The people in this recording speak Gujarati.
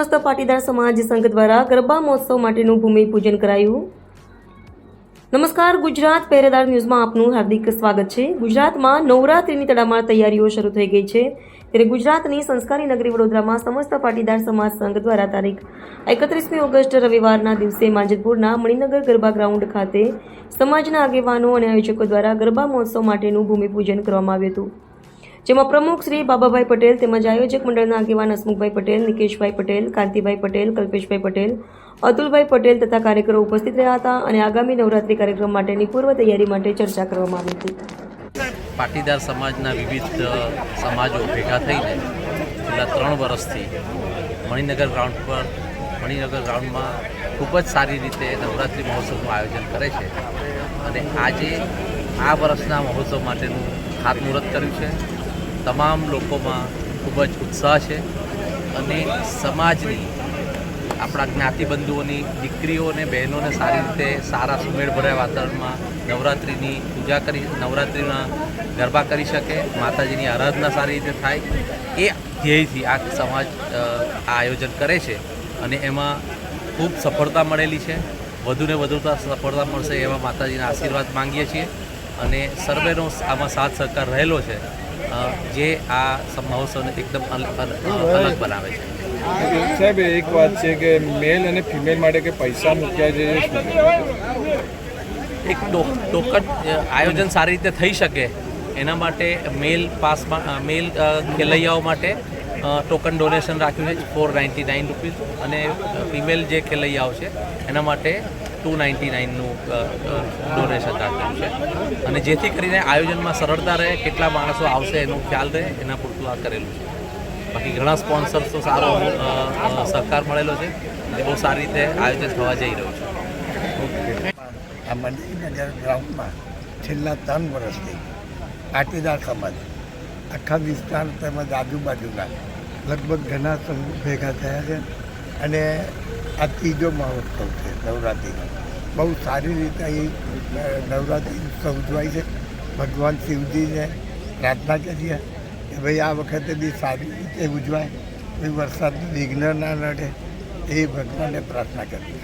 સમસ્ત પાટીદાર સમાજ સંઘ દ્વારા ગરબા મહોત્સવ માટેનું ભૂમિપૂજન કરાયું। નમસ્કાર, ગુજરાત પહેરેદાર ન્યૂઝમાં આપનું હાર્દિક સ્વાગત છે। ગુજરાતમાં નવરાત્રિની તડામાર તૈયારીઓ શરૂ થઈ ગઈ છે, ત્યારે ગુજરાતની સંસ્કારી નગરી વડોદરામાં સમસ્ત પાટીદાર સમાજ સંઘ દ્વારા તારીખ 31મી ઓગસ્ટ રવિવારના દિવસે માંજલપુરના મણિનગર ગરબા ગ્રાઉન્ડ ખાતે સમાજના આગેવાનો અને આયોજકો દ્વારા ગરબા મહોત્સવ માટેનું ભૂમિપૂજન કરવામાં આવ્યું હતું, જેમાં પ્રમુખ શ્રી બાબાભાઈ પટેલ તેમજ આયોજક મંડળના આગેવાન હસમુખભાઈ પટેલ, નિકેશભાઈ પટેલ, કાંતિભાઈ પટેલ, કલ્પેશભાઈ પટેલ, અતુલભાઈ પટેલ તથા કાર્યકરો ઉપસ્થિત રહ્યા હતા અને આગામી નવરાત્રી કાર્યક્રમ માટેની પૂર્વ તૈયારી માટે ચર્ચા કરવામાં આવી હતી। પાટીદાર સમાજના વિવિધ સમાજો ભેગા થઈને છેલ્લા 3 વર્ષથી મણિનગર ગ્રાઉન્ડમાં ખૂબ જ સારી રીતે નવરાત્રિ મહોત્સવનું આયોજન કરે છે અને આજે આ વર્ષના મહોત્સવ માટેનું ખાતમુહૂર્ત કર્યું છે। તમામ લોકોમાં ખૂબ જ ઉત્સાહ છે અને સમાજની આપણા જ્ઞાતિબંધુઓની દીકરીઓ અને બહેનોને સારી રીતે સારા સુમેળભર્યા વાતાવરણમાં નવરાત્રિની પૂજા કરી, નવરાત્રિના ગરબા કરી શકે, માતાજીની આરાધના સારી રીતે થાય, એ ધ્યેયથી આ સમાજ આયોજન કરે છે અને એમાં ખૂબ સફળતા મળેલી છે। વધુને વધુ સફળતા મળશે એવા માતાજીના આશીર્વાદ માંગીએ છીએ અને સર્વેનો આમાં સાથ સહકાર રહેલો છે, જે આ મહોત્સવને એકદમ અલગ બનાવે છે। સાહેબ, એક વાત છે કે મેલ અને ફિમેલ માટે કે પૈસા મૂક્યા છે, એક ટોકન આયોજન સારી રીતે થઈ શકે એના માટે મેલ ખેલૈયાઓ માટે ટોકન ડોનેશન રાખ્યું છે 499 રૂપીઝ અને ફિમેલ જે ખેલૈયાઓ છે એના માટે 299નું ડોનેશન રાખેલું છે અને જેથી કરીને આયોજનમાં સરળતા રહે, કેટલા માણસો આવશે એનો ખ્યાલ રહે, એના પૂરતું આ કરેલું છે। બાકી ઘણા સ્પોન્સર્સ તો સારો સહકાર મળેલો છે અને બહુ સારી રીતે આયોજન થવા જઈ રહ્યું છે। આ મણિનગર ગ્રાઉન્ડમાં છેલ્લા 3 વર્ષથી પાટીદાર સમાજ આખા વિસ્તાર તેમજ આજુબાજુના લગભગ ઘણા સંઘ ભેગા થયા છે અને આ 3જો મહોત્સવ છે નવરાત્રિનો। બહુ સારી રીતે અહીં નવરાત્રિ ઉત્સવ ઉજવાય છે। ભગવાન શિવજીને પ્રાર્થના કરીએ કે ભાઈ આ વખતે બી સારી રીતે ઉજવાય, કોઈ વરસાદનું વિઘ્ન ના નડે, એ ભગવાનને પ્રાર્થના કરીએ।